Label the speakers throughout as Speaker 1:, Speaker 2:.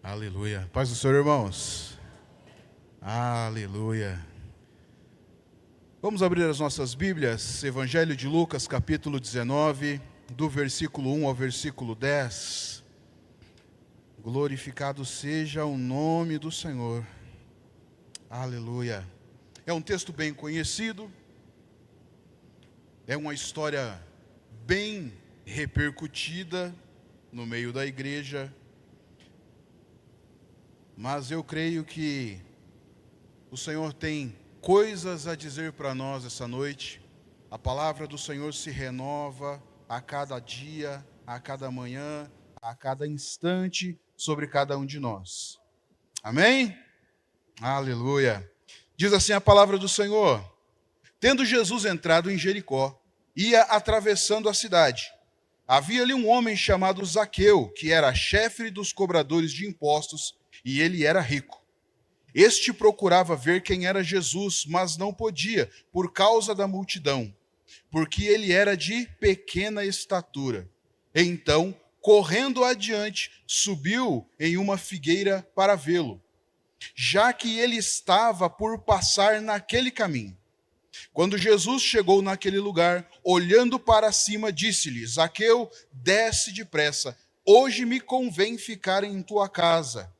Speaker 1: Aleluia. Paz do Senhor, irmãos. Aleluia. Vamos abrir as nossas Bíblias, Evangelho de Lucas, capítulo 19, do versículo 1 ao versículo 10. Glorificado seja o nome do Senhor. Aleluia. É um texto bem conhecido, é uma história bem repercutida no meio da igreja, mas eu creio que o Senhor tem coisas a dizer para nós essa noite. A palavra do Senhor se renova a cada dia, a cada manhã, a cada instante sobre cada um de nós. Amém? Aleluia. Diz assim a palavra do Senhor: tendo Jesus entrado em Jericó, ia atravessando a cidade. Havia ali um homem chamado Zaqueu, que era chefe dos cobradores de impostos, e ele era rico. Este procurava ver quem era Jesus, mas não podia, por causa da multidão, porque ele era de pequena estatura. Então, correndo adiante, subiu em uma figueira para vê-lo, já que ele estava por passar naquele caminho. Quando Jesus chegou naquele lugar, olhando para cima, disse-lhe: Zaqueu, desce depressa, hoje me convém ficar em tua casa.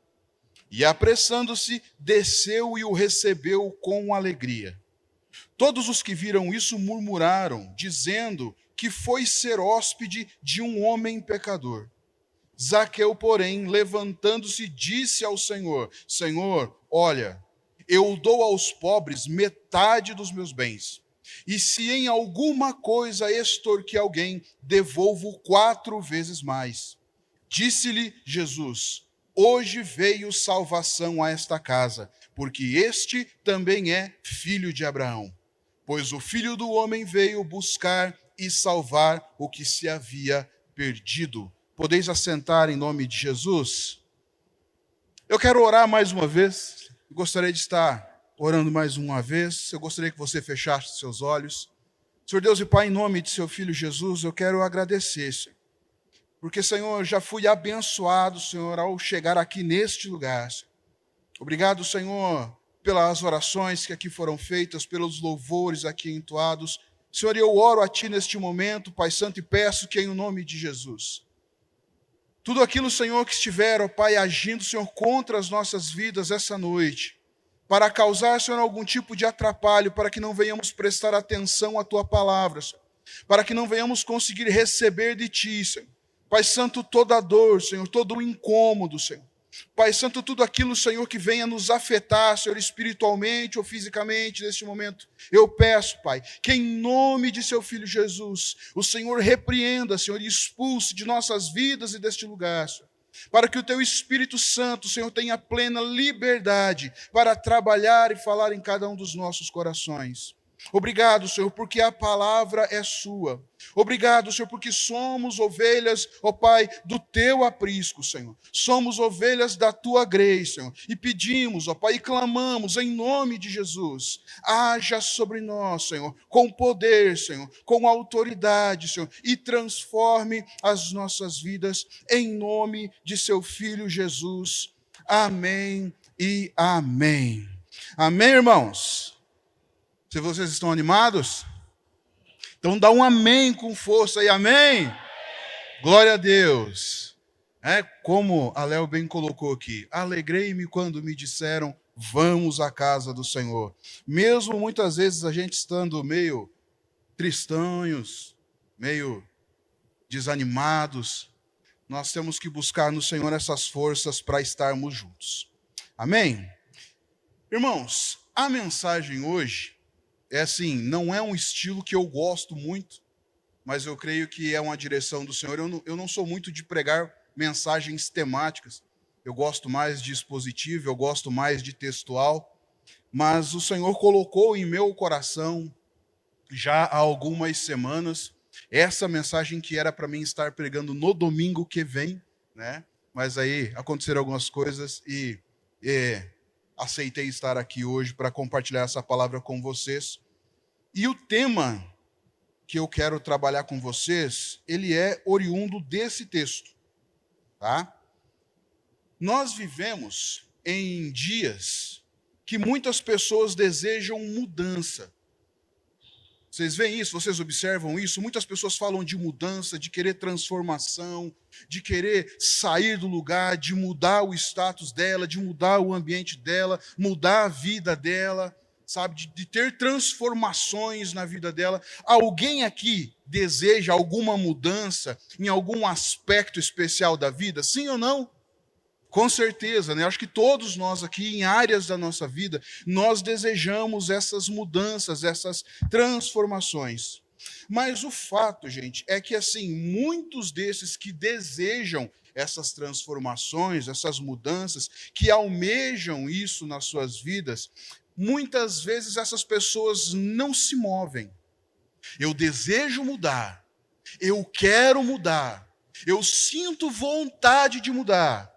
Speaker 1: E apressando-se, desceu e o recebeu com alegria. Todos os que viram isso murmuraram, dizendo que foi ser hóspede de um homem pecador. Zaqueu, porém, levantando-se, disse ao Senhor: Senhor, olha, eu dou aos pobres metade dos meus bens. E se em alguma coisa extorquir alguém, devolvo 4 vezes mais. Disse-lhe Jesus: hoje veio salvação a esta casa, porque este também é filho de Abraão. Pois o Filho do Homem veio buscar e salvar o que se havia perdido. Podeis assentar em nome de Jesus? Eu quero orar mais uma vez. Eu gostaria de estar orando mais uma vez. Eu gostaria que você fechasse seus olhos. Senhor Deus e Pai, em nome de seu Filho Jesus, eu quero agradecer, Senhor. Porque, Senhor, já fui abençoado, Senhor, ao chegar aqui neste lugar, Senhor. Obrigado, Senhor, pelas orações que aqui foram feitas, pelos louvores aqui entoados. Senhor, eu oro a Ti neste momento, Pai Santo, e peço que em nome de Jesus, tudo aquilo, Senhor, que estiver, ó Pai, agindo, Senhor, contra as nossas vidas essa noite, para causar, Senhor, algum tipo de atrapalho, para que não venhamos prestar atenção à Tua palavra, Senhor, para que não venhamos conseguir receber de Ti, Senhor. Pai Santo, toda dor, Senhor, todo o incômodo, Senhor. Pai Santo, tudo aquilo, Senhor, que venha nos afetar, Senhor, espiritualmente ou fisicamente neste momento. Eu peço, Pai, que em nome de seu Filho Jesus, o Senhor repreenda, Senhor, e expulse de nossas vidas e deste lugar, Senhor, para que o Teu Espírito Santo, Senhor, tenha plena liberdade para trabalhar e falar em cada um dos nossos corações. Obrigado, Senhor, porque a palavra é sua. Obrigado, Senhor, porque somos ovelhas, ó Pai, do Teu aprisco, Senhor. Somos ovelhas da Tua grei, Senhor. E pedimos, ó Pai, e clamamos em nome de Jesus. Haja sobre nós, Senhor, com poder, Senhor, com autoridade, Senhor, e transforme as nossas vidas em nome de Seu Filho Jesus. Amém e amém. Amém, irmãos? Se vocês estão animados, então dá um amém com força aí, amém? Glória a Deus. Como a Léo bem colocou aqui, alegrei-me quando me disseram, vamos à casa do Senhor. Mesmo muitas vezes a gente estando meio tristonhos, meio desanimados, nós temos que buscar no Senhor essas forças para estarmos juntos. Amém? Irmãos, a mensagem hoje é assim, não é um estilo que eu gosto muito, mas eu creio que é uma direção do Senhor. Eu não sou muito de pregar mensagens temáticas. Eu gosto mais de expositivo, eu gosto mais de textual. Mas o Senhor colocou em meu coração, já há algumas semanas, essa mensagem que era para mim estar pregando no domingo que vem, né? Mas aí aconteceram algumas coisas e aceitei estar aqui hoje para compartilhar essa palavra com vocês. E o tema que eu quero trabalhar com vocês, ele é oriundo desse texto, tá? Nós vivemos em dias que muitas pessoas desejam mudança. Vocês veem isso? Vocês observam isso? Muitas pessoas falam de mudança, de querer transformação, de querer sair do lugar, de mudar o status dela, de mudar o ambiente dela, mudar a vida dela, sabe? De ter transformações na vida dela. Alguém aqui deseja alguma mudança em algum aspecto especial da vida? Sim ou não? Com certeza, né? Acho que todos nós aqui, em áreas da nossa vida, nós desejamos essas mudanças, essas transformações. Mas o fato, gente, é que assim, muitos desses que desejam essas transformações, essas mudanças, que almejam isso nas suas vidas, muitas vezes essas pessoas não se movem. Eu desejo mudar, eu quero mudar, eu sinto vontade de mudar.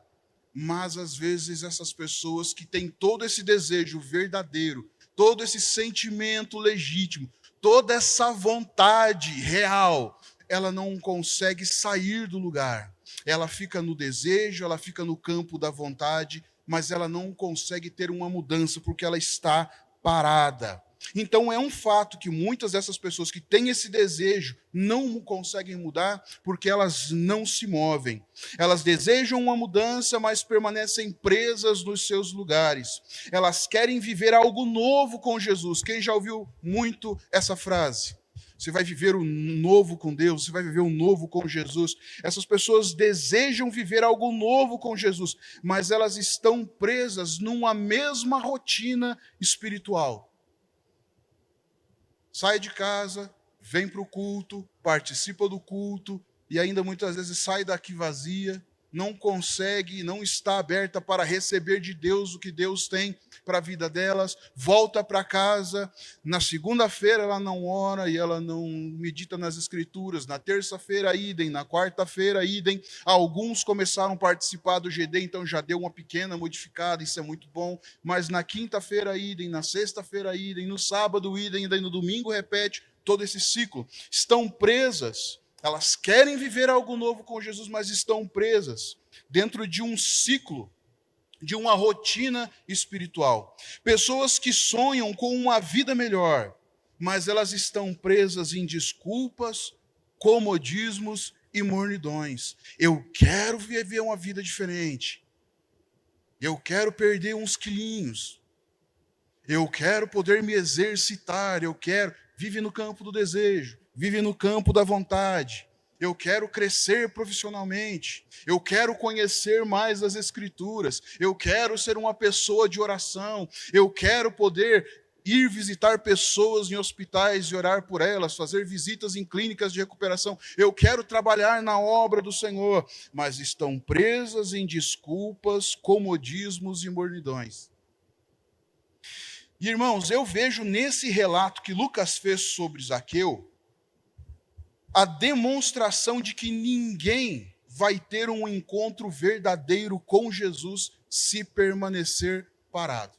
Speaker 1: Mas às vezes essas pessoas que têm todo esse desejo verdadeiro, todo esse sentimento legítimo, toda essa vontade real, ela não consegue sair do lugar. Ela fica no desejo, ela fica no campo da vontade, mas ela não consegue ter uma mudança porque ela está parada. Então é um fato que muitas dessas pessoas que têm esse desejo não conseguem mudar porque elas não se movem. Elas desejam uma mudança, mas permanecem presas nos seus lugares. Elas querem viver algo novo com Jesus. Quem já ouviu muito essa frase? Você vai viver um novo com Deus, você vai viver um novo com Jesus. Essas pessoas desejam viver algo novo com Jesus, mas elas estão presas numa mesma rotina espiritual. Sai de casa, vem para o culto, participa do culto e ainda muitas vezes sai daqui vazia, não consegue, não está aberta para receber de Deus o que Deus tem para a vida delas, volta para casa, na segunda-feira ela não ora e ela não medita nas escrituras, na terça-feira idem, na quarta-feira idem, alguns começaram a participar do GD, então já deu uma pequena modificada, isso é muito bom, mas na quinta-feira idem, na sexta-feira idem, no sábado idem, daí no domingo repete todo esse ciclo, estão presas. Elas querem viver algo novo com Jesus, mas estão presas dentro de um ciclo, de uma rotina espiritual. Pessoas que sonham com uma vida melhor, mas elas estão presas em desculpas, comodismos e mornidões. Eu quero viver uma vida diferente. Eu quero perder uns quilinhos. Eu quero poder me exercitar. Vive no campo do desejo. Vive no campo da vontade. Eu quero crescer profissionalmente. Eu quero conhecer mais as Escrituras. Eu quero ser uma pessoa de oração. Eu quero poder ir visitar pessoas em hospitais e orar por elas, fazer visitas em clínicas de recuperação. Eu quero trabalhar na obra do Senhor, mas estão presas em desculpas, comodismos e mornidões. E, irmãos, eu vejo nesse relato que Lucas fez sobre Zaqueu, a demonstração de que ninguém vai ter um encontro verdadeiro com Jesus se permanecer parado.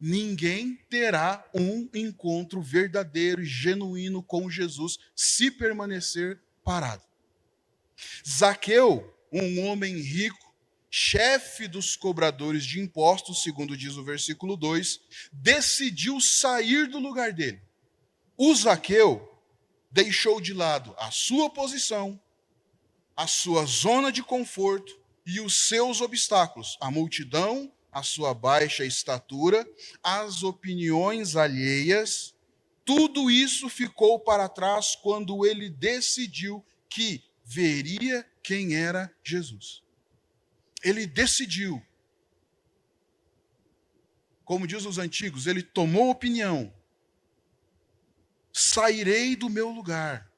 Speaker 1: Ninguém terá um encontro verdadeiro e genuíno com Jesus se permanecer parado. Zaqueu, um homem rico, chefe dos cobradores de impostos, segundo diz o versículo 2, decidiu sair do lugar dele. O Zaqueu deixou de lado a sua posição, a sua zona de conforto e os seus obstáculos, a multidão, a sua baixa estatura, as opiniões alheias, tudo isso ficou para trás quando ele decidiu que veria quem era Jesus. Ele decidiu, como diz os antigos, ele tomou opinião. Sairei do meu lugar.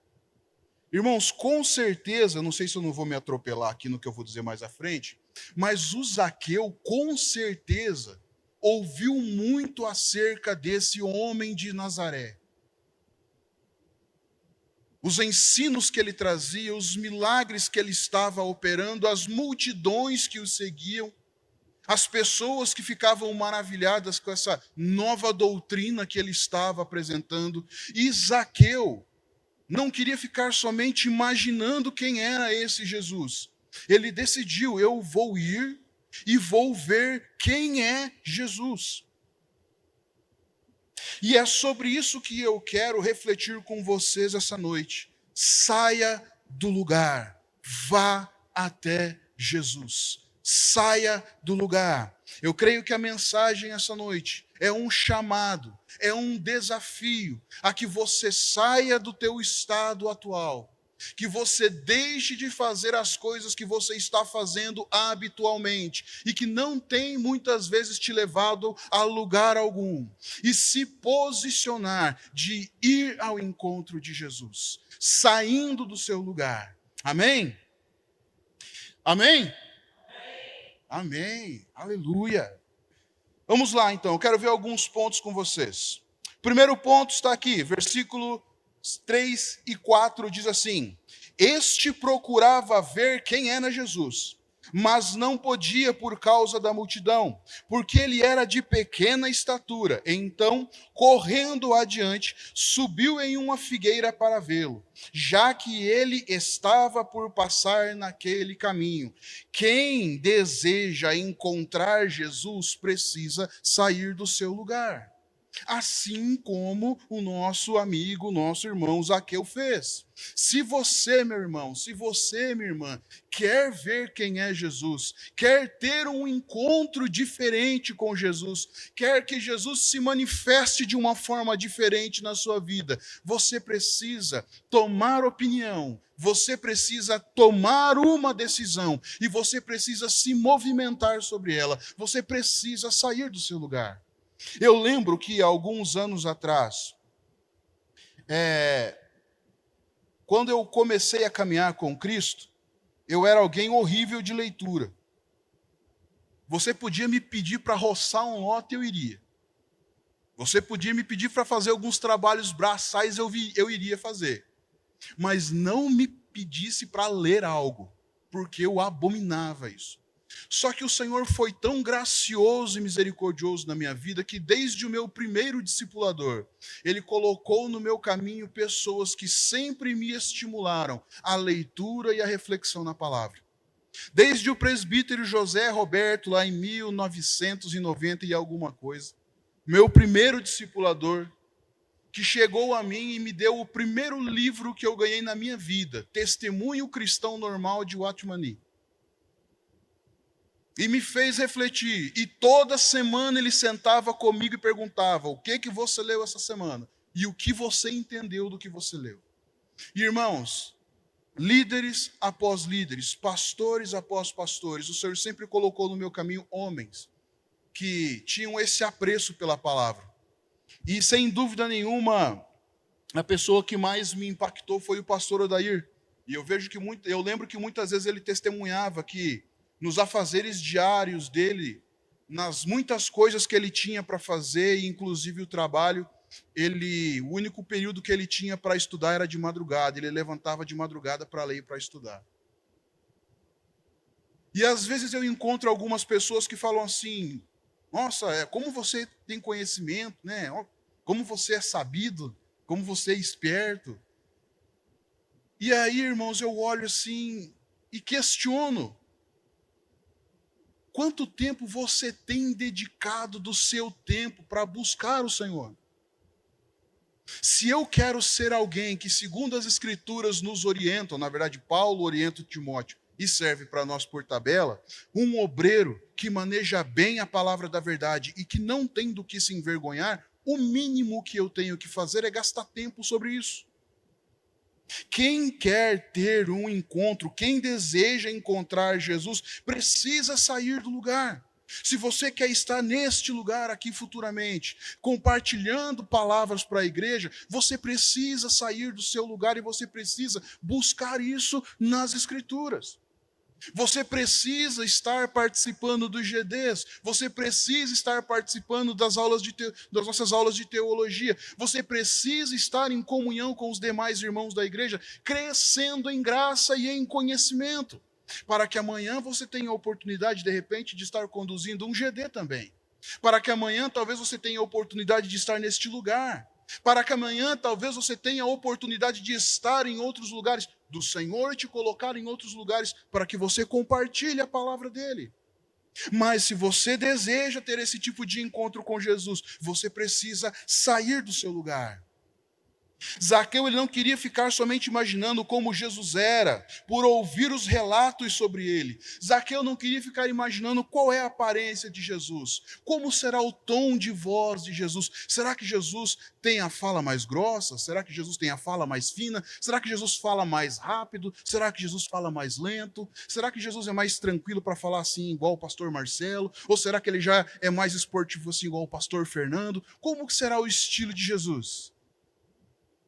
Speaker 1: Irmãos, com certeza, não sei se eu não vou me atropelar aqui no que eu vou dizer mais à frente, mas o Zaqueu, com certeza, ouviu muito acerca desse homem de Nazaré. Os ensinos que ele trazia, os milagres que ele estava operando, as multidões que o seguiam, as pessoas que ficavam maravilhadas com essa nova doutrina que ele estava apresentando. E Zaqueu não queria ficar somente imaginando quem era esse Jesus. Ele decidiu, eu vou ir e vou ver quem é Jesus. E é sobre isso que eu quero refletir com vocês essa noite. Saia do lugar, vá até Jesus. Saia do lugar. Eu creio que a mensagem essa noite é um chamado, é um desafio a que você saia do teu estado atual, que você deixe de fazer as coisas que você está fazendo habitualmente e que não tem muitas vezes te levado a lugar algum, e se posicionar de ir ao encontro de Jesus, saindo do seu lugar. Amém? Amém? Amém. Aleluia. Vamos lá então, eu quero ver alguns pontos com vocês. O primeiro ponto está aqui, versículo 3 e 4 diz assim: Este procurava ver quem era Jesus, mas não podia por causa da multidão, porque ele era de pequena estatura. Então, correndo adiante, subiu em uma figueira para vê-lo, já que ele estava por passar naquele caminho. Quem deseja encontrar Jesus precisa sair do seu lugar, assim como o nosso amigo, nosso irmão Zaqueu fez. Se você, meu irmão, se você, minha irmã, quer ver quem é Jesus, quer ter um encontro diferente com Jesus, quer que Jesus se manifeste de uma forma diferente na sua vida, você precisa tomar opinião, você precisa tomar uma decisão e você precisa se movimentar sobre ela, você precisa sair do seu lugar. Eu lembro que alguns anos atrás, quando eu comecei a caminhar com Cristo, eu era alguém horrível de leitura. Você podia me pedir para roçar um lote, eu iria. Você podia me pedir para fazer alguns trabalhos braçais, eu iria fazer. Mas não me pedisse para ler algo, porque eu abominava isso. Só que o Senhor foi tão gracioso e misericordioso na minha vida que desde o meu primeiro discipulador, Ele colocou no meu caminho pessoas que sempre me estimularam à leitura e à reflexão na palavra. Desde o presbítero José Roberto, lá em 1990 e alguma coisa, meu primeiro discipulador, que chegou a mim e me deu o primeiro livro que eu ganhei na minha vida, Testemunho Cristão Normal de Watmani. E me fez refletir. E toda semana ele sentava comigo e perguntava: o que você leu essa semana? E o que você entendeu do que você leu? Irmãos, líderes após líderes, pastores após pastores, o Senhor sempre colocou no meu caminho homens que tinham esse apreço pela palavra. E sem dúvida nenhuma, a pessoa que mais me impactou foi o pastor Odair. E eu lembro que muitas vezes ele testemunhava que nos afazeres diários dele, nas muitas coisas que ele tinha para fazer, inclusive o trabalho, o único período que ele tinha para estudar era de madrugada. Ele levantava de madrugada para ler e para estudar. E às vezes eu encontro algumas pessoas que falam assim: nossa, como você tem conhecimento, né? Como você é sabido, como você é esperto. E aí, irmãos, eu olho assim e questiono: quanto tempo você tem dedicado do seu tempo para buscar o Senhor? Se eu quero ser alguém que, segundo as Escrituras, nos orientam, na verdade, Paulo orienta Timóteo e serve para nós por tabela, um obreiro que maneja bem a palavra da verdade e que não tem do que se envergonhar, o mínimo que eu tenho que fazer é gastar tempo sobre isso. Quem quer ter um encontro, quem deseja encontrar Jesus, precisa sair do lugar. Se você quer estar neste lugar aqui futuramente, compartilhando palavras para a igreja, você precisa sair do seu lugar e você precisa buscar isso nas Escrituras. Você precisa estar participando dos GDs, você precisa estar participando das nossas aulas de teologia, você precisa estar em comunhão com os demais irmãos da igreja, crescendo em graça e em conhecimento, para que amanhã você tenha a oportunidade, de repente, de estar conduzindo um GD também, para que amanhã talvez você tenha a oportunidade de estar neste lugar, para que amanhã talvez você tenha a oportunidade de estar em outros lugares, do Senhor te colocar em outros lugares, para que você compartilhe a palavra dele. Mas se você deseja ter esse tipo de encontro com Jesus, você precisa sair do seu lugar. Zaqueu, ele não queria ficar somente imaginando como Jesus era, por ouvir os relatos sobre ele. Zaqueu não queria ficar imaginando qual é a aparência de Jesus, como será o tom de voz de Jesus. Será que Jesus tem a fala mais grossa? Será que Jesus tem a fala mais fina? Será que Jesus fala mais rápido? Será que Jesus fala mais lento? Será que Jesus é mais tranquilo para falar assim, igual o pastor Marcelo? Ou será que ele já é mais esportivo assim, igual o pastor Fernando? Como será o estilo de Jesus?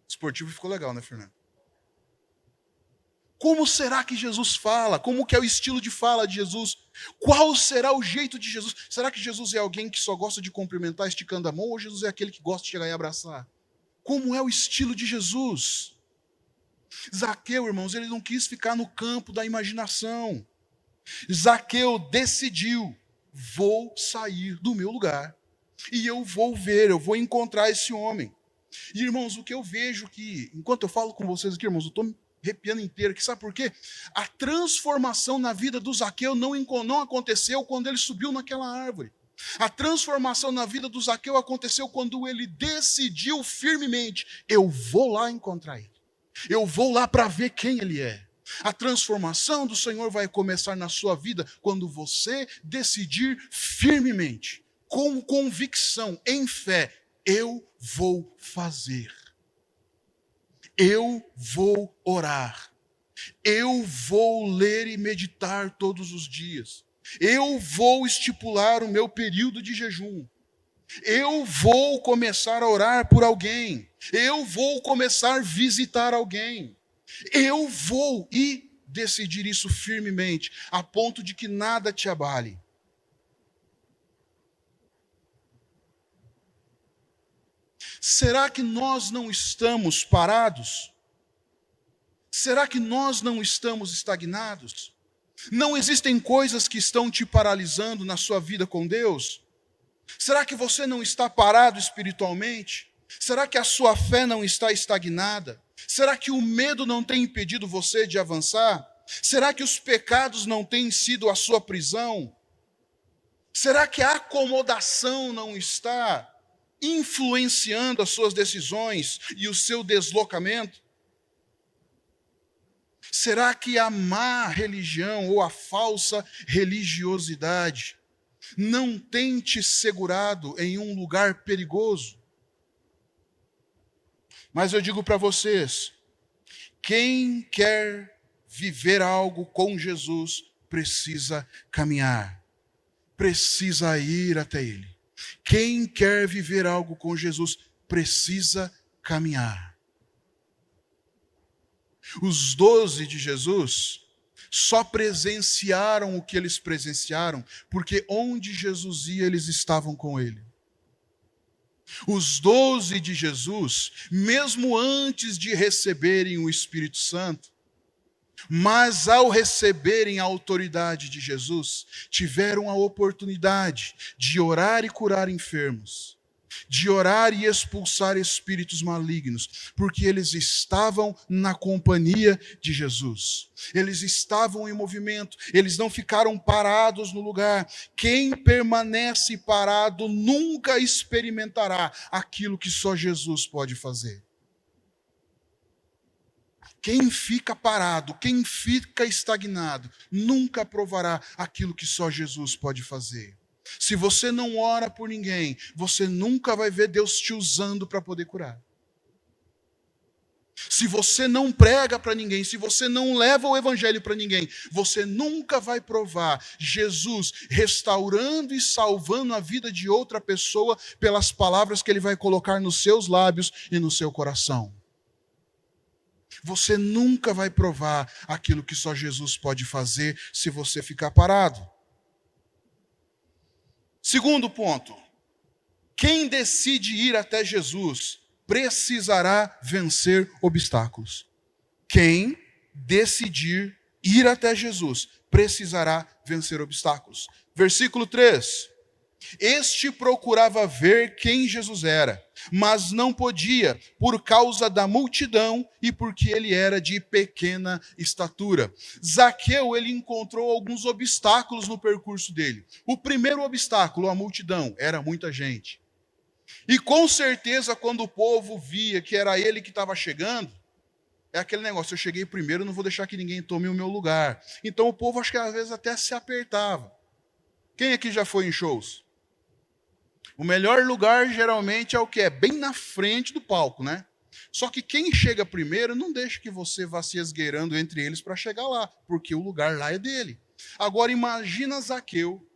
Speaker 1: Esportivo ficou legal, né, Fernando? Como será que Jesus fala? Como que é o estilo de fala de Jesus? Qual será o jeito de Jesus? Será que Jesus é alguém que só gosta de cumprimentar esticando a mão, ou Jesus é aquele que gosta de chegar e abraçar? Como é o estilo de Jesus? Zaqueu, irmãos, ele não quis ficar no campo da imaginação. Zaqueu decidiu: vou sair do meu lugar e eu vou ver, eu vou encontrar esse homem. E, irmãos, o que eu vejo que, enquanto eu falo com vocês aqui, irmãos, eu estou me arrepiando inteiro aqui, sabe por quê? A transformação na vida do Zaqueu não aconteceu quando ele subiu naquela árvore. A transformação na vida do Zaqueu aconteceu quando ele decidiu firmemente: eu vou lá encontrar ele. Eu vou lá para ver quem ele é. A transformação do Senhor vai começar na sua vida quando você decidir firmemente, com convicção, em fé: eu vou fazer, eu vou orar, eu vou ler e meditar todos os dias, eu vou estipular o meu período de jejum, eu vou começar a orar por alguém, eu vou começar a visitar alguém, eu vou e decidir isso firmemente, a ponto de que nada te abale. Será que nós não estamos parados? Será que nós não estamos estagnados? Não existem coisas que estão te paralisando na sua vida com Deus? Será que você não está parado espiritualmente? Será que a sua fé não está estagnada? Será que o medo não tem impedido você de avançar? Será que os pecados não têm sido a sua prisão? Será que a acomodação não está influenciando as suas decisões e o seu deslocamento? Será que a má religião ou a falsa religiosidade não tem te segurado em um lugar perigoso? Mas eu digo para vocês, quem quer viver algo com Jesus precisa caminhar, precisa ir até Ele. Quem quer viver algo com Jesus precisa caminhar. Os 12 de Jesus só presenciaram o que eles presenciaram porque onde Jesus ia, eles estavam com Ele. Os 12 de Jesus, mesmo antes de receberem o Espírito Santo, mas ao receberem a autoridade de Jesus, tiveram a oportunidade de orar e curar enfermos, de orar e expulsar espíritos malignos, porque eles estavam na companhia de Jesus. Eles estavam em movimento, eles não ficaram parados no lugar. Quem permanece parado nunca experimentará aquilo que só Jesus pode fazer. Quem fica parado, quem fica estagnado, nunca provará aquilo que só Jesus pode fazer. Se você não ora por ninguém, você nunca vai ver Deus te usando para poder curar. Se você não prega para ninguém, se você não leva o evangelho para ninguém, você nunca vai provar Jesus restaurando e salvando a vida de outra pessoa pelas palavras que Ele vai colocar nos seus lábios e no seu coração. Você nunca vai provar aquilo que só Jesus pode fazer se você ficar parado. Segundo ponto, quem decide ir até Jesus precisará vencer obstáculos. Quem decidir ir até Jesus precisará vencer obstáculos. Versículo 3. Este procurava ver quem Jesus era, mas não podia, por causa da multidão e porque ele era de pequena estatura. Zaqueu, ele encontrou alguns obstáculos no percurso dele. O primeiro obstáculo, a multidão, era muita gente. E com certeza, quando o povo via que era ele que estava chegando, é aquele negócio, eu cheguei primeiro, não vou deixar que ninguém tome o meu lugar. Então o povo, acho que às vezes até se apertava. Quem aqui já foi em shows? O melhor lugar geralmente é o que? É bem na frente do palco, né? Só que quem chega primeiro não deixa que você vá se esgueirando entre eles para chegar lá, porque o lugar lá é dele. Agora imagina Zaqueu,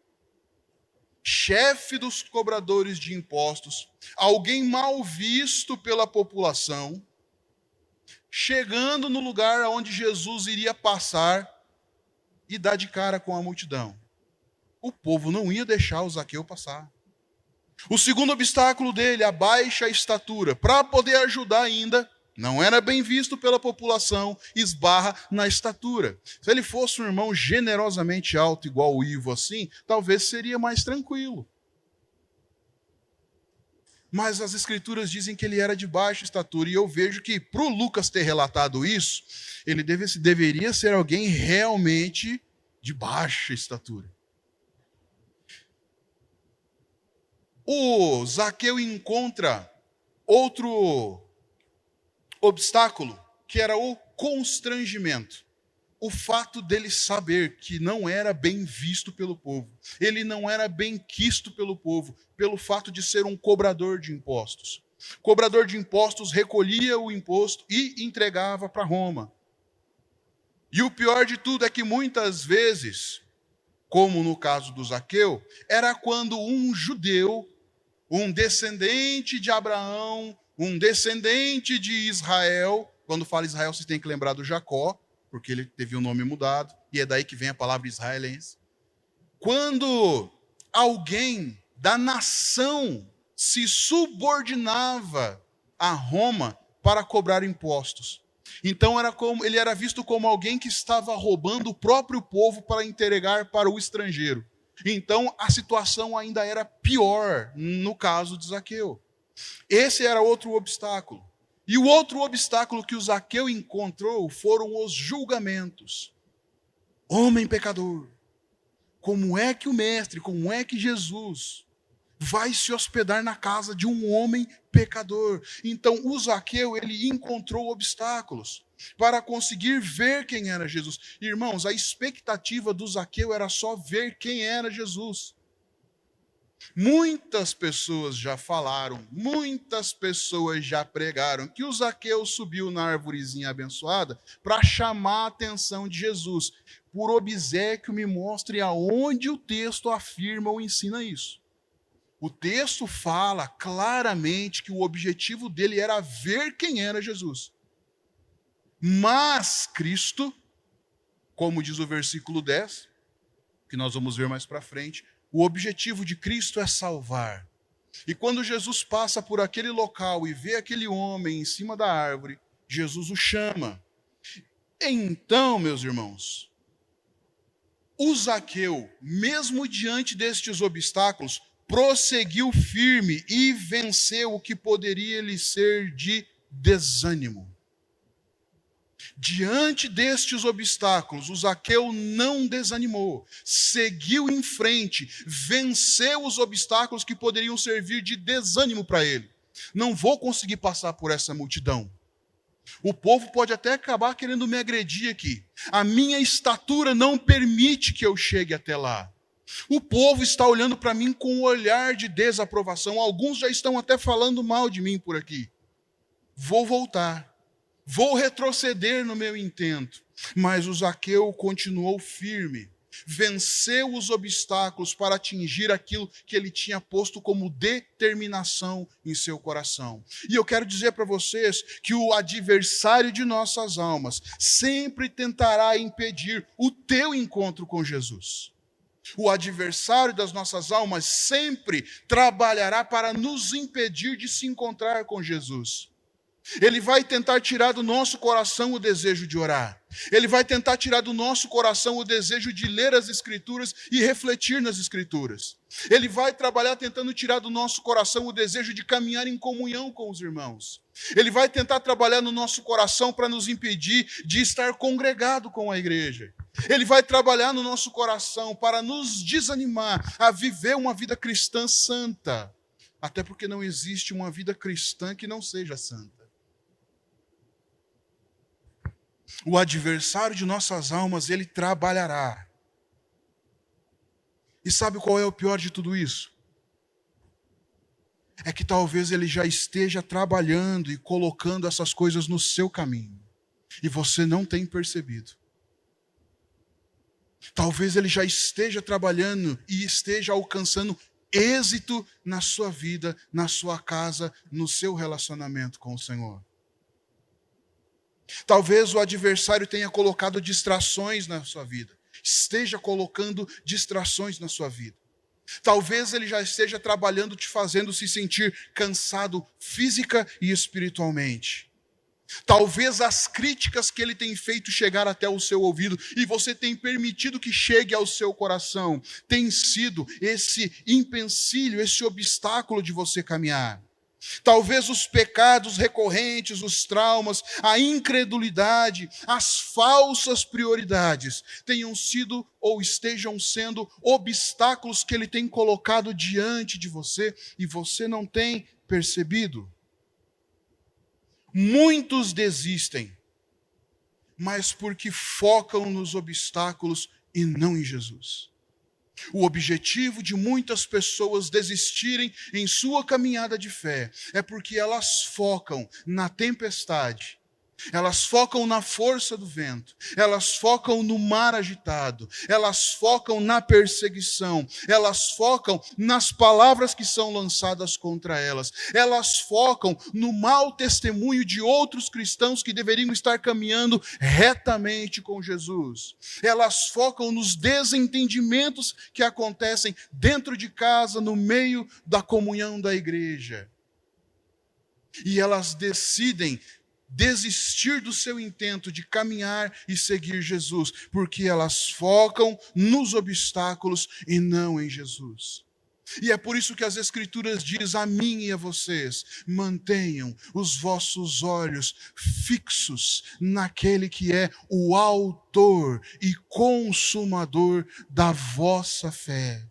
Speaker 1: chefe dos cobradores de impostos, alguém mal visto pela população, chegando no lugar onde Jesus iria passar e dar de cara com a multidão. O povo não ia deixar o Zaqueu passar. O segundo obstáculo dele, a baixa estatura. Para poder ajudar ainda, não era bem visto pela população, esbarra na estatura. Se ele fosse um irmão generosamente alto, igual o Ivo assim, talvez seria mais tranquilo. Mas as escrituras dizem que ele era de baixa estatura, e eu vejo que para o Lucas ter relatado isso, ele deveria ser alguém realmente de baixa estatura. O Zaqueu encontra outro obstáculo, que era o constrangimento. O fato dele saber que não era bem visto pelo povo. Ele não era bem quisto pelo povo, pelo fato de ser um cobrador de impostos. Cobrador de impostos recolhia o imposto e entregava para Roma. E o pior de tudo é que muitas vezes, como no caso do Zaqueu, era quando um judeu, um descendente de Abraão, um descendente de Israel, quando fala Israel, você tem que lembrar do Jacó, porque ele teve o nome mudado, e é daí que vem a palavra israelense. Quando alguém da nação se subordinava a Roma para cobrar impostos, então ele era visto como alguém que estava roubando o próprio povo para entregar para o estrangeiro. Então a situação ainda era pior no caso de Zaqueu. Esse era outro obstáculo. E o outro obstáculo que o Zaqueu encontrou foram os julgamentos. Homem pecador, como é que o mestre, como é que Jesus vai se hospedar na casa de um homem pecador? Então o Zaqueu, ele encontrou obstáculos para conseguir ver quem era Jesus. Irmãos, a expectativa do Zaqueu era só ver quem era Jesus. Muitas pessoas já falaram, muitas pessoas já pregaram que o Zaqueu subiu na arvorezinha abençoada para chamar a atenção de Jesus. Por obséquio, me mostre aonde o texto afirma ou ensina isso. O texto fala claramente que o objetivo dele era ver quem era Jesus. Mas Cristo, como diz o versículo 10, que nós vamos ver mais para frente, o objetivo de Cristo é salvar. E quando Jesus passa por aquele local e vê aquele homem em cima da árvore, Jesus o chama. Então, meus irmãos, o Zaqueu, mesmo diante destes obstáculos, prosseguiu firme e venceu o que poderia lhe ser de desânimo. Diante destes obstáculos, o Zaqueu não desanimou, seguiu em frente, venceu os obstáculos que poderiam servir de desânimo para ele. Não vou conseguir passar por essa multidão. O povo pode até acabar querendo me agredir aqui. A minha estatura não permite que eu chegue até lá. O povo está olhando para mim com um olhar de desaprovação. Alguns já estão até falando mal de mim por aqui. Vou voltar. Vou retroceder no meu intento. Mas o Zaqueu continuou firme. Venceu os obstáculos para atingir aquilo que ele tinha posto como determinação em seu coração. E eu quero dizer para vocês que o adversário de nossas almas sempre tentará impedir o teu encontro com Jesus. O adversário das nossas almas sempre trabalhará para nos impedir de se encontrar com Jesus. Ele vai tentar tirar do nosso coração o desejo de orar. Ele vai tentar tirar do nosso coração o desejo de ler as Escrituras e refletir nas Escrituras. Ele vai trabalhar tentando tirar do nosso coração o desejo de caminhar em comunhão com os irmãos. Ele vai tentar trabalhar no nosso coração para nos impedir de estar congregado com a igreja. Ele vai trabalhar no nosso coração para nos desanimar a viver uma vida cristã santa. Até porque não existe uma vida cristã que não seja santa. O adversário de nossas almas, ele trabalhará. E sabe qual é o pior de tudo isso? É que talvez ele já esteja trabalhando e colocando essas coisas no seu caminho. E você não tem percebido. Talvez ele já esteja trabalhando e esteja alcançando êxito na sua vida, na sua casa, no seu relacionamento com o Senhor. Talvez o adversário tenha colocado distrações na sua vida. Esteja colocando distrações na sua vida. Talvez ele já esteja trabalhando, te fazendo se sentir cansado física e espiritualmente. Talvez as críticas que ele tem feito chegar até o seu ouvido e você tem permitido que chegue ao seu coração, tem sido esse empecilho, esse obstáculo de você caminhar. Talvez os pecados recorrentes, os traumas, a incredulidade, as falsas prioridades tenham sido ou estejam sendo obstáculos que ele tem colocado diante de você e você não tem percebido. Muitos desistem, mas porque focam nos obstáculos e não em Jesus. O objetivo de muitas pessoas desistirem em sua caminhada de fé é porque elas focam na tempestade, elas focam na força do vento, elas focam no mar agitado, elas focam na perseguição, elas focam nas palavras que são lançadas contra elas, elas focam no mau testemunho de outros cristãos que deveriam estar caminhando retamente com Jesus, elas focam nos desentendimentos que acontecem dentro de casa, no meio da comunhão da igreja, e elas decidem desistir do seu intento de caminhar e seguir Jesus, porque elas focam nos obstáculos e não em Jesus. E é por isso que as Escrituras dizem a mim e a vocês: mantenham os vossos olhos fixos naquele que é o autor e consumador da vossa fé.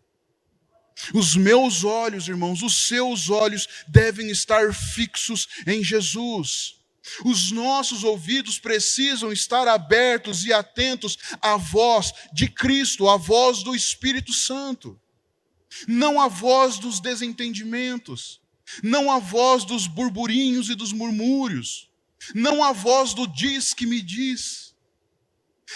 Speaker 1: Os meus olhos, irmãos, os seus olhos devem estar fixos em Jesus. Os nossos ouvidos precisam estar abertos e atentos à voz de Cristo, à voz do Espírito Santo. Não à voz dos desentendimentos, não à voz dos burburinhos e dos murmúrios, não à voz do diz que me diz.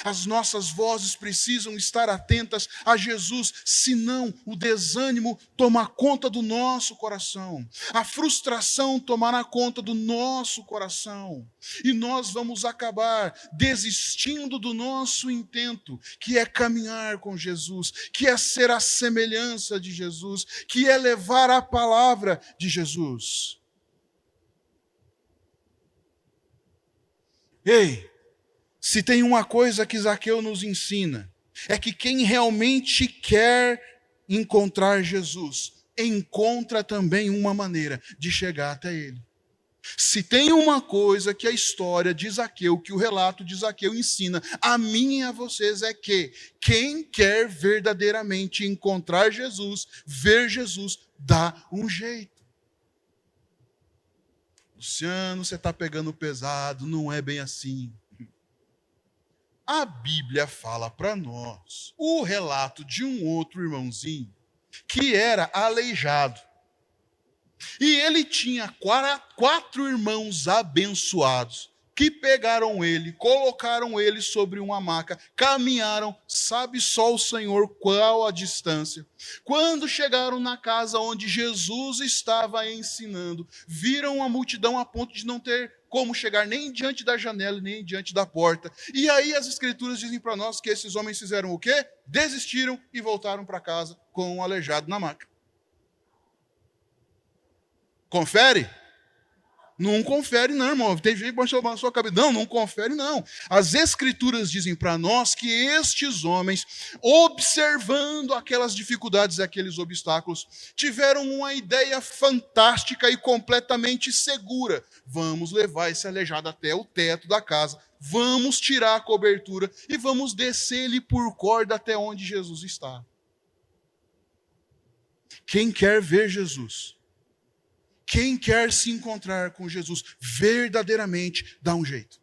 Speaker 1: As nossas vozes precisam estar atentas a Jesus, senão o desânimo toma conta do nosso coração, a frustração tomará conta do nosso coração, e nós vamos acabar desistindo do nosso intento, que é caminhar com Jesus, que é ser a semelhança de Jesus, que é levar a palavra de Jesus. Ei! Se tem uma coisa que Zaqueu nos ensina, é que quem realmente quer encontrar Jesus, encontra também uma maneira de chegar até ele. Se tem uma coisa que a história de Zaqueu, que o relato de Zaqueu ensina a mim e a vocês, é que quem quer verdadeiramente encontrar Jesus, ver Jesus, dá um jeito. Luciano, você está pegando pesado, não é bem assim. A Bíblia fala para nós o relato de um outro irmãozinho que era aleijado. E ele tinha quatro irmãos abençoados que pegaram ele, colocaram ele sobre uma maca, caminharam, sabe só o Senhor qual a distância. Quando chegaram na casa onde Jesus estava ensinando, viram a multidão a ponto de não ter como chegar nem diante da janela, nem diante da porta. E aí as Escrituras dizem para nós que esses homens fizeram o quê? Desistiram e voltaram para casa com um aleijado na maca. Confere? Não confere não, irmão. Tem gente que baixou a sua cabeça. Não, não confere não. As Escrituras dizem para nós que estes homens, observando aquelas dificuldades e aqueles obstáculos, tiveram uma ideia fantástica e completamente segura. Vamos levar esse aleijado até o teto da casa, vamos tirar a cobertura e vamos descer ele por corda até onde Jesus está. Quem quer ver Jesus, quem quer se encontrar com Jesus, verdadeiramente dá um jeito.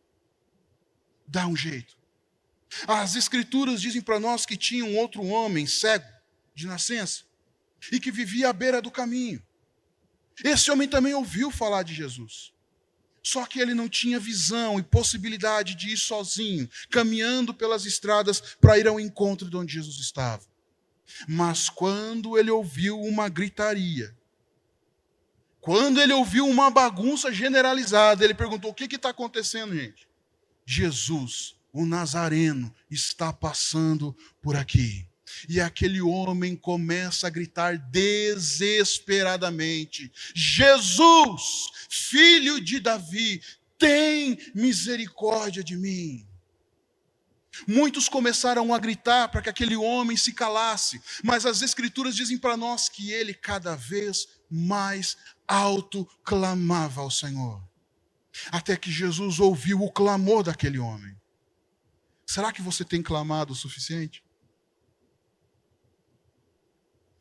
Speaker 1: Dá um jeito. As Escrituras dizem para nós que tinha um outro homem cego de nascença e que vivia à beira do caminho. Esse homem também ouviu falar de Jesus. Só que ele não tinha visão e possibilidade de ir sozinho, caminhando pelas estradas para ir ao encontro de onde Jesus estava. Mas quando ele ouviu uma gritaria, quando ele ouviu uma bagunça generalizada, ele perguntou: o que está acontecendo, gente? Jesus, o Nazareno, está passando por aqui. E aquele homem começa a gritar desesperadamente: Jesus, filho de Davi, tem misericórdia de mim. Muitos começaram a gritar para que aquele homem se calasse, mas as Escrituras dizem para nós que ele cada vez mais alto clamava ao Senhor, até que Jesus ouviu o clamor daquele homem. Será que você tem clamado o suficiente?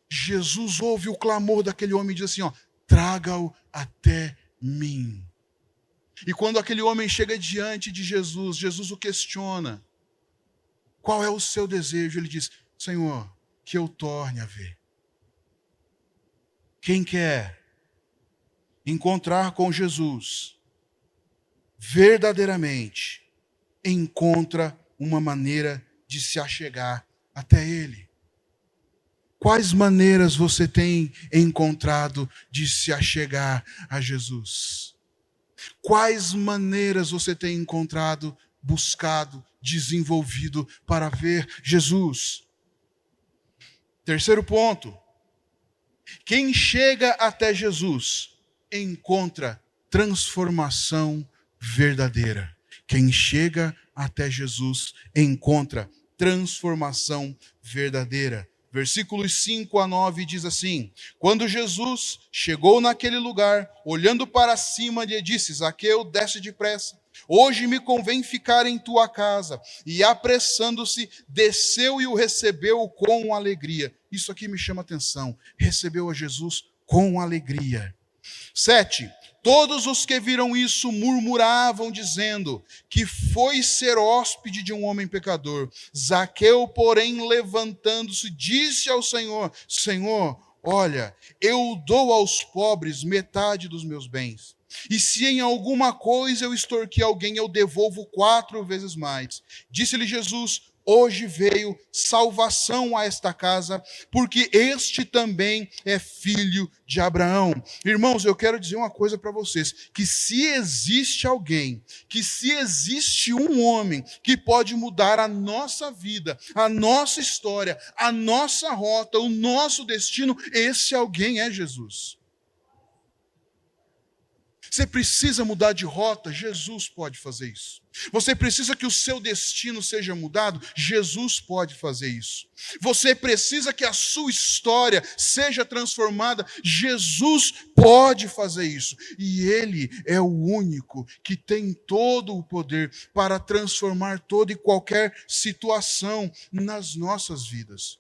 Speaker 1: Jesus ouve o clamor daquele homem e diz assim: traga-o até mim. E quando aquele homem chega diante de Jesus, Jesus o questiona: qual é o seu desejo? Ele diz: Senhor, que eu torne a ver. Quem quer encontrar com Jesus, verdadeiramente, encontra uma maneira de se achegar até Ele. Quais maneiras você tem encontrado de se achegar a Jesus? Quais maneiras você tem encontrado, buscado, desenvolvido para ver Jesus? Terceiro ponto: quem chega até Jesus encontra transformação verdadeira. Quem chega até Jesus encontra transformação verdadeira. Versículos 5 a 9 diz assim: quando Jesus chegou naquele lugar, olhando para cima, lhe disse: Zaqueu, desce depressa, hoje me convém ficar em tua casa. E apressando-se, desceu e o recebeu com alegria. Isso aqui me chama a atenção. Recebeu a Jesus com alegria. 7. Todos os que viram isso murmuravam, dizendo que foi ser hóspede de um homem pecador. Zaqueu, porém, levantando-se, disse ao Senhor: Senhor, olha, eu dou aos pobres metade dos meus bens. E se em alguma coisa eu extorquir alguém, eu devolvo 4 vezes mais. Disse-lhe Jesus: hoje veio salvação a esta casa, porque este também é filho de Abraão. Irmãos, eu quero dizer uma coisa para vocês, que se existe alguém, que se existe um homem que pode mudar a nossa vida, a nossa história, a nossa rota, o nosso destino, esse alguém é Jesus. Você precisa mudar de rota? Jesus pode fazer isso. Você precisa que o seu destino seja mudado? Jesus pode fazer isso. Você precisa que a sua história seja transformada? Jesus pode fazer isso. E Ele é o único que tem todo o poder para transformar toda e qualquer situação nas nossas vidas.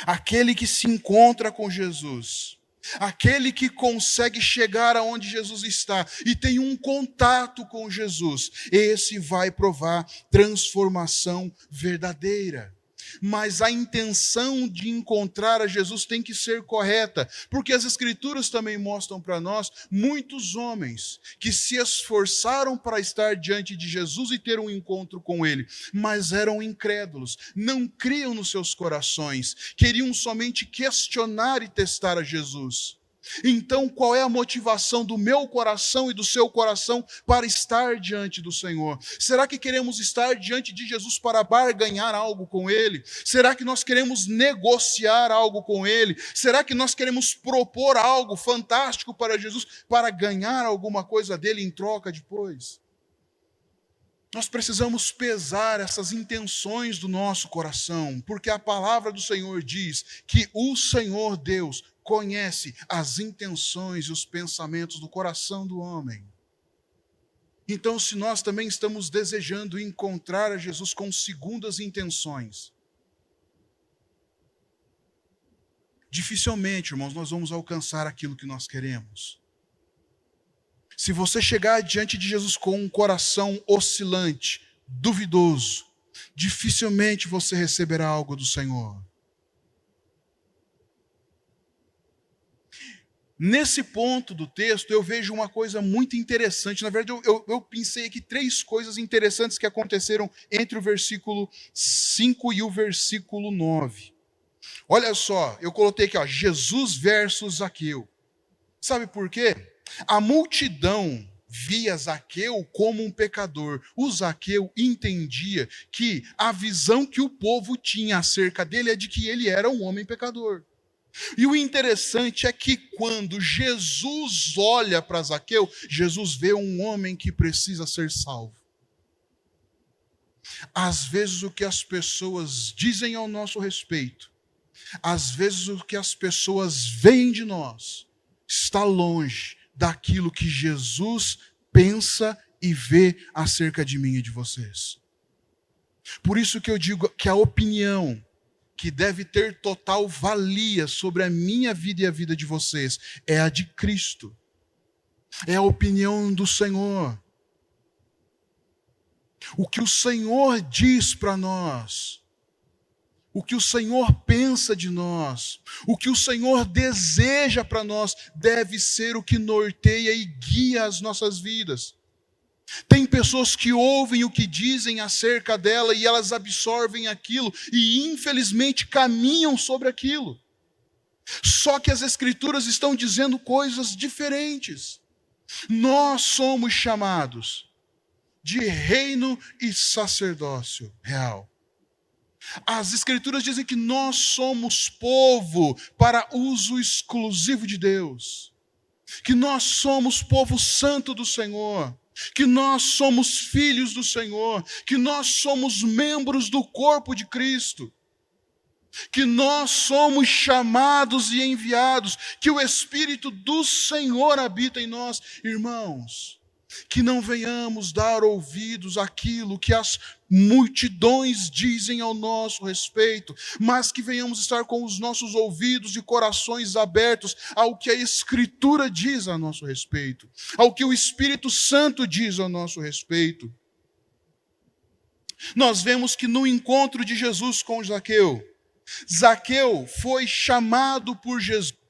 Speaker 1: Aquele que se encontra com Jesus, aquele que consegue chegar aonde Jesus está e tem um contato com Jesus, esse vai provar transformação verdadeira. Mas a intenção de encontrar a Jesus tem que ser correta, porque as Escrituras também mostram para nós muitos homens que se esforçaram para estar diante de Jesus e ter um encontro com Ele, mas eram incrédulos, não criam nos seus corações, queriam somente questionar e testar a Jesus. Então, qual é a motivação do meu coração e do seu coração para estar diante do Senhor? Será que queremos estar diante de Jesus para barganhar algo com Ele? Será que nós queremos negociar algo com Ele? Será que nós queremos propor algo fantástico para Jesus para ganhar alguma coisa dele em troca depois? Nós precisamos pesar essas intenções do nosso coração, porque a palavra do Senhor diz que o Senhor Deus conhece as intenções e os pensamentos do coração do homem. Então, se nós também estamos desejando encontrar a Jesus com segundas intenções, dificilmente, irmãos, nós vamos alcançar aquilo que nós queremos. Se você chegar diante de Jesus com um coração oscilante, duvidoso, dificilmente você receberá algo do Senhor. Nesse ponto do texto, eu vejo uma coisa muito interessante. Na verdade, eu pensei aqui 3 coisas interessantes que aconteceram entre o versículo 5 e o versículo 9. Olha só, eu coloquei aqui, Jesus versus Zaqueu. Sabe por quê? A multidão via Zaqueu como um pecador. O Zaqueu entendia que a visão que o povo tinha acerca dele é de que ele era um homem pecador. E o interessante é que quando Jesus olha para Zaqueu, Jesus vê um homem que precisa ser salvo. Às vezes o que as pessoas dizem ao nosso respeito, às vezes o que as pessoas veem de nós, está longe daquilo que Jesus pensa e vê acerca de mim e de vocês. Por isso que eu digo que a opinião que deve ter total valia sobre a minha vida e a vida de vocês é a de Cristo. É a opinião do Senhor. O que o Senhor diz para nós, o que o Senhor pensa de nós, o que o Senhor deseja para nós, deve ser o que norteia e guia as nossas vidas. Tem pessoas que ouvem o que dizem acerca dela e elas absorvem aquilo e infelizmente caminham sobre aquilo. Só que as Escrituras estão dizendo coisas diferentes. Nós somos chamados de reino e sacerdócio real. As Escrituras dizem que nós somos povo para uso exclusivo de Deus, que nós somos povo santo do Senhor, que nós somos filhos do Senhor, que nós somos membros do corpo de Cristo, que nós somos chamados e enviados, que o Espírito do Senhor habita em nós. Irmãos, que não venhamos dar ouvidos àquilo que as multidões dizem ao nosso respeito, mas que venhamos estar com os nossos ouvidos e corações abertos ao que a Escritura diz a nosso respeito, ao que o Espírito Santo diz ao nosso respeito. Nós vemos que no encontro de Jesus com Zaqueu, Zaqueu foi chamado por Jesus.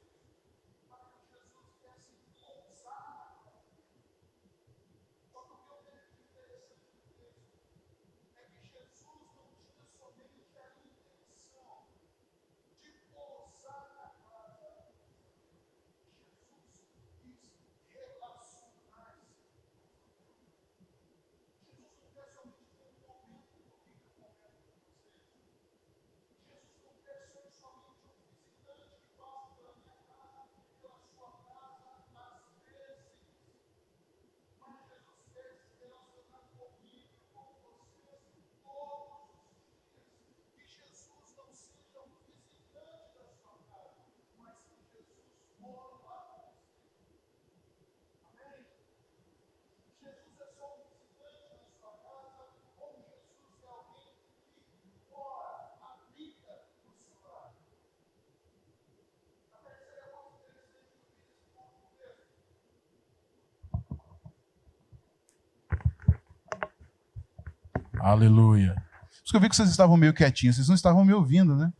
Speaker 1: Aleluia. Por isso que eu vi que vocês estavam meio quietinhos, vocês não estavam me ouvindo, né?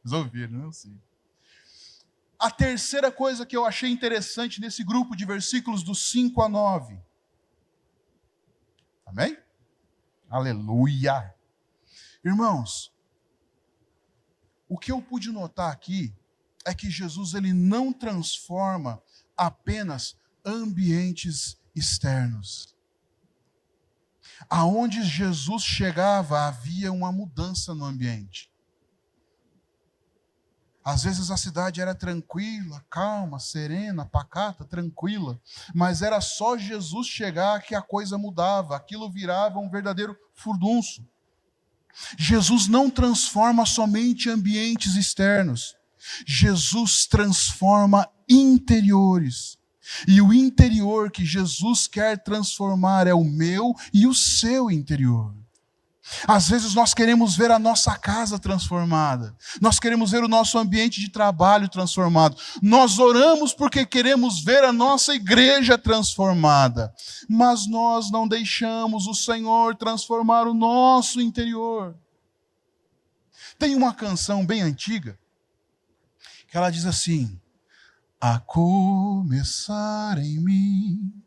Speaker 1: Vocês ouviram, não sei. A terceira coisa que eu achei interessante nesse grupo de versículos do 5 a 9. Amém? Aleluia. Irmãos, o que eu pude notar aqui é que Jesus ele não transforma apenas ambientes externos. Aonde Jesus chegava, havia uma mudança no ambiente. Às vezes a cidade era tranquila, calma, serena, pacata, tranquila, mas era só Jesus chegar que a coisa mudava, aquilo virava um verdadeiro furdunço. Jesus não transforma somente ambientes externos, Jesus transforma interiores. E o interior que Jesus quer transformar é o meu e o seu interior. Às vezes nós queremos ver a nossa casa transformada, nós queremos ver o nosso ambiente de trabalho transformado, nós oramos porque queremos ver a nossa igreja transformada, mas nós não deixamos o Senhor transformar o nosso interior. Tem uma canção bem antiga, que ela diz assim: a começar em mim,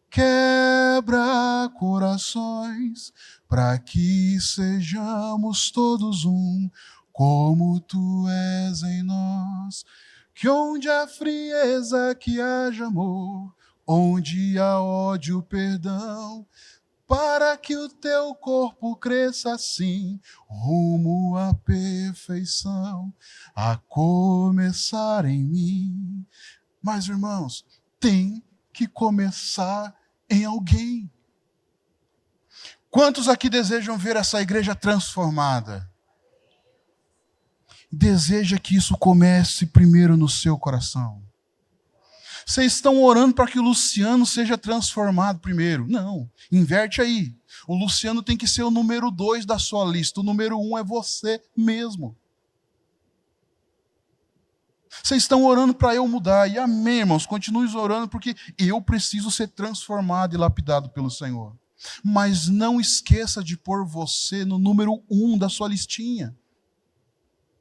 Speaker 1: quebra corações, para que sejamos todos um, como tu és em nós. Que onde há frieza que haja amor, onde há ódio, perdão, para que o teu corpo cresça assim, rumo à perfeição, a começar em mim. Mas, irmãos, tem que começar em alguém. Quantos aqui desejam ver essa igreja transformada? Deseja que isso comece primeiro no seu coração. Vocês estão orando para que o Luciano seja transformado primeiro. Não, inverte aí. O Luciano tem que ser o número 2 da sua lista. O número 1 é você mesmo. Vocês estão orando para eu mudar. E amém, irmãos, continue orando porque eu preciso ser transformado e lapidado pelo Senhor. Mas não esqueça de pôr você no número 1 da sua listinha.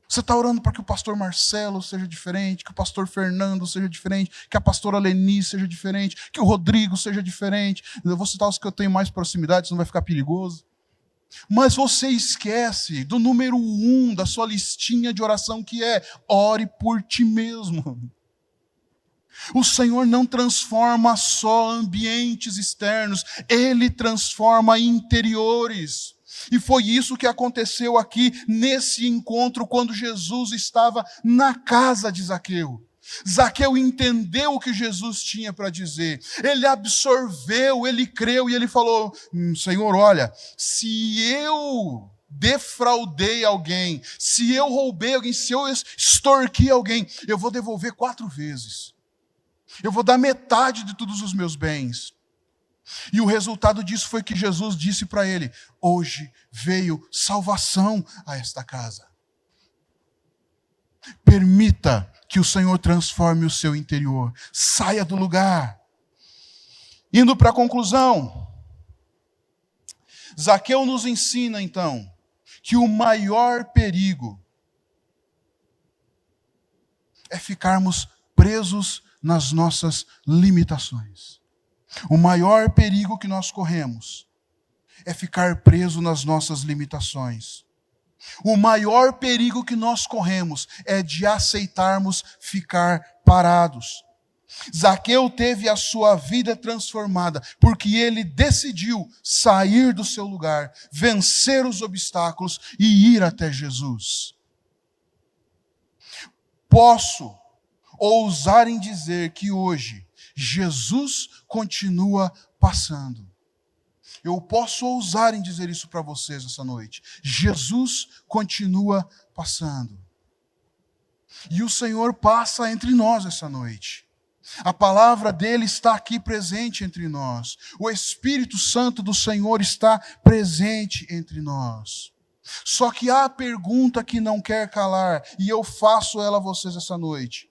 Speaker 1: Você está orando para que o pastor Marcelo seja diferente, que o pastor Fernando seja diferente, que a pastora Leni seja diferente, que o Rodrigo seja diferente. Eu vou citar os que eu tenho mais proximidade, senão vai ficar perigoso. Mas você esquece do número 1 da sua listinha de oração, que é: ore por ti mesmo. O Senhor não transforma só ambientes externos, Ele transforma interiores. E foi isso que aconteceu aqui nesse encontro, quando Jesus estava na casa de Zaqueu. Zaqueu entendeu o que Jesus tinha para dizer, ele absorveu, ele creu e ele falou: Senhor, olha, se eu defraudei alguém, se eu roubei alguém, se eu extorqui alguém, eu vou devolver 4 vezes. Eu vou dar metade de todos os meus bens. E o resultado disso foi que Jesus disse para ele: hoje veio salvação a esta casa. Permita que o Senhor transforme o seu interior. Saia do lugar. Indo para a conclusão, Zaqueu nos ensina então que o maior perigo é ficarmos presos nas nossas limitações. O maior perigo que nós corremos é ficar preso nas nossas limitações. O maior perigo que nós corremos é de aceitarmos ficar parados. Zaqueu teve a sua vida transformada porque ele decidiu sair do seu lugar, vencer os obstáculos e ir até Jesus. Posso ousar em dizer que hoje Jesus continua passando. Eu posso ousar em dizer isso para vocês essa noite. Jesus continua passando. E o Senhor passa entre nós essa noite. A palavra dele está aqui presente entre nós. O Espírito Santo do Senhor está presente entre nós. Só que há a pergunta que não quer calar, e eu faço ela a vocês essa noite.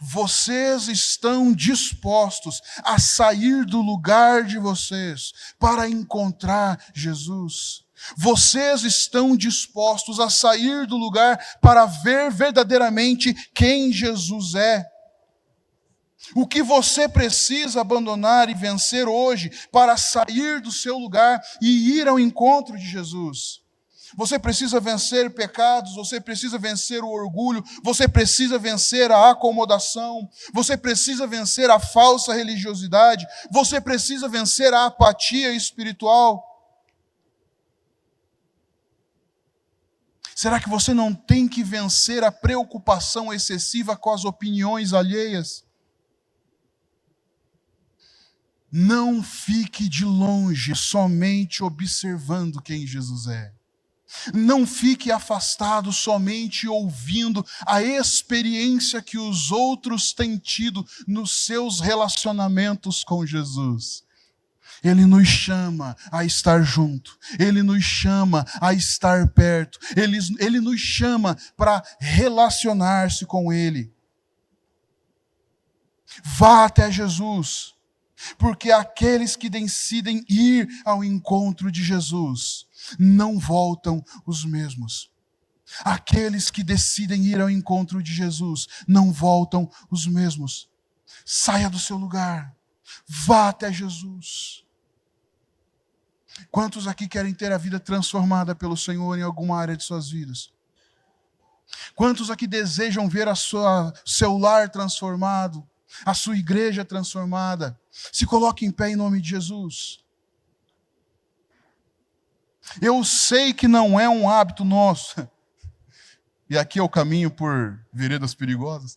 Speaker 1: Vocês estão dispostos a sair do lugar de vocês para encontrar Jesus? Vocês estão dispostos a sair do lugar para ver verdadeiramente quem Jesus é? O que você precisa abandonar e vencer hoje para sair do seu lugar e ir ao encontro de Jesus? Você precisa vencer pecados, você precisa vencer o orgulho, você precisa vencer a acomodação, você precisa vencer a falsa religiosidade, você precisa vencer a apatia espiritual. Será que você não tem que vencer a preocupação excessiva com as opiniões alheias? Não fique de longe somente observando quem Jesus é. Não fique afastado somente ouvindo a experiência que os outros têm tido nos seus relacionamentos com Jesus. Ele nos chama a estar junto, Ele nos chama a estar perto, Ele nos chama para relacionar-se com Ele. Vá até Jesus, porque aqueles que decidem ir ao encontro de Jesus não voltam os mesmos. Aqueles que decidem ir ao encontro de Jesus não voltam os mesmos. Saia do seu lugar, vá até Jesus. Quantos aqui querem ter a vida transformada pelo Senhor em alguma área de suas vidas? Quantos aqui desejam ver seu lar transformado, a sua igreja transformada? Se coloque em pé em nome de Jesus. Eu sei que não é um hábito nosso, e aqui é o caminho por veredas perigosas.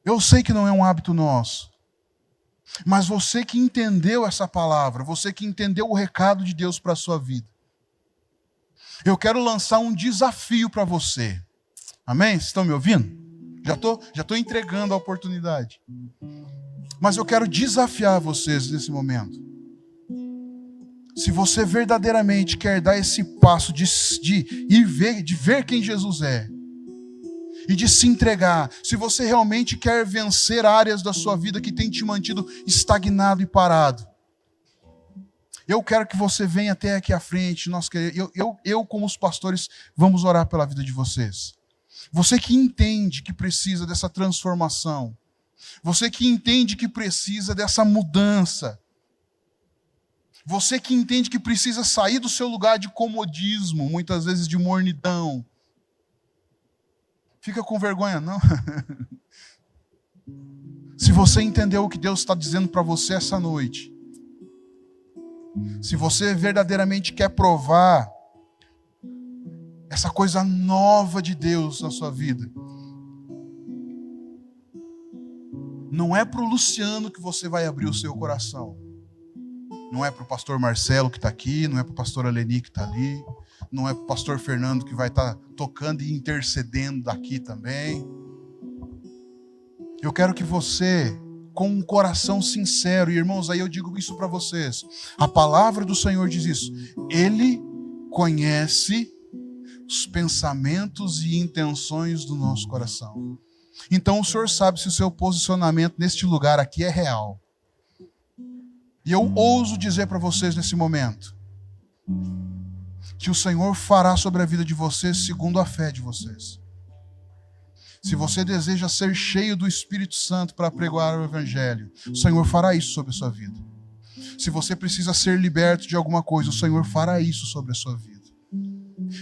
Speaker 1: Eu sei que não é um hábito nosso, mas você que entendeu essa palavra, você que entendeu o recado de Deus para a sua vida, eu quero lançar um desafio para você. Amém? Vocês estão me ouvindo? Já estou entregando a oportunidade. Mas eu quero desafiar vocês nesse momento. Se você verdadeiramente quer dar esse passo de ver quem Jesus é, e de se entregar, se você realmente quer vencer áreas da sua vida que tem te mantido estagnado e parado, eu quero que você venha até aqui à frente. Eu como os pastores, vamos orar pela vida de vocês. Você que entende que precisa dessa transformação, você que entende que precisa dessa mudança, você que entende que precisa sair do seu lugar de comodismo, muitas vezes de mornidão. Fica com vergonha, não. Se você entendeu o que Deus está dizendo para você essa noite, se você verdadeiramente quer provar essa coisa nova de Deus na sua vida, não é para o Luciano que você vai abrir o seu coração. Não é para o pastor Marcelo que está aqui, não é para o pastor Aleni que está ali, não é para o pastor Fernando que vai estar tocando e intercedendo daqui também. Eu quero que você, com um coração sincero, e irmãos, aí eu digo isso para vocês, a palavra do Senhor diz isso, Ele conhece os pensamentos e intenções do nosso coração. Então o Senhor sabe se o seu posicionamento neste lugar aqui é real. E eu ouso dizer para vocês nesse momento que o Senhor fará sobre a vida de vocês segundo a fé de vocês. Se você deseja ser cheio do Espírito Santo para pregar o Evangelho, o Senhor fará isso sobre a sua vida. Se você precisa ser liberto de alguma coisa, o Senhor fará isso sobre a sua vida.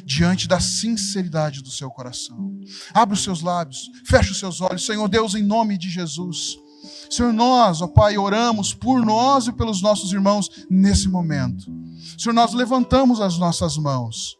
Speaker 1: Diante da sinceridade do seu coração. Abre os seus lábios, feche os seus olhos. Senhor Deus, em nome de Jesus. Senhor, nós, ó Pai, oramos por nós e pelos nossos irmãos nesse momento. Senhor, nós levantamos as nossas mãos.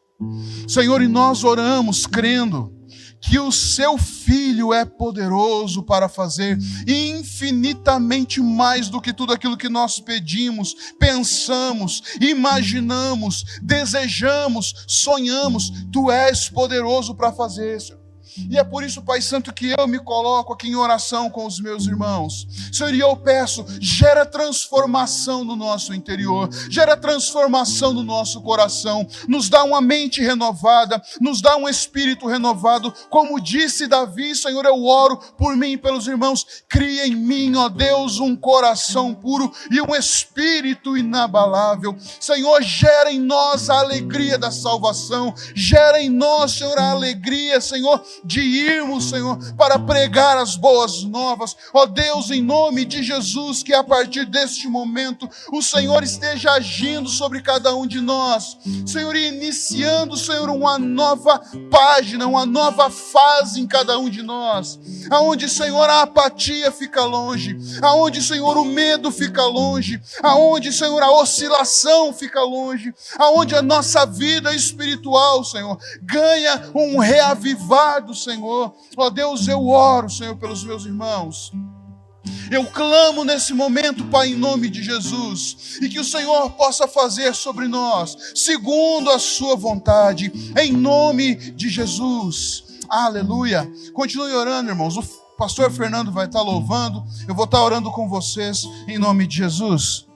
Speaker 1: Senhor, e nós oramos crendo que o seu Filho é poderoso para fazer infinitamente mais do que tudo aquilo que nós pedimos, pensamos, imaginamos, desejamos, sonhamos. Tu és poderoso para fazer, Senhor. E é por isso, Pai Santo, que eu me coloco aqui em oração com os meus irmãos. Senhor, e eu peço, gera transformação no nosso interior, gera transformação no nosso coração, nos dá uma mente renovada, nos dá um espírito renovado. Como disse Davi, Senhor, eu oro por mim e pelos irmãos, cria em mim, ó Deus, um coração puro e um espírito inabalável. Senhor, gera em nós a alegria da salvação, gera em nós, Senhor, a alegria, Senhor, de irmos, Senhor, para pregar as boas novas. Ó Deus, em nome de Jesus, que a partir deste momento o Senhor esteja agindo sobre cada um de nós, Senhor, iniciando, Senhor, uma nova página, uma nova fase em cada um de nós, aonde, Senhor, a apatia fica longe, aonde, Senhor, o medo fica longe, aonde, Senhor, a oscilação fica longe, aonde a nossa vida espiritual, Senhor, ganha um reavivar do Senhor. Ó Deus, eu oro, Senhor, pelos meus irmãos. Eu clamo nesse momento, Pai, em nome de Jesus, e que o Senhor possa fazer sobre nós, segundo a sua vontade, em nome de Jesus. Aleluia. Continue orando, irmãos. O pastor Fernando vai estar louvando, eu vou estar orando com vocês, em nome de Jesus.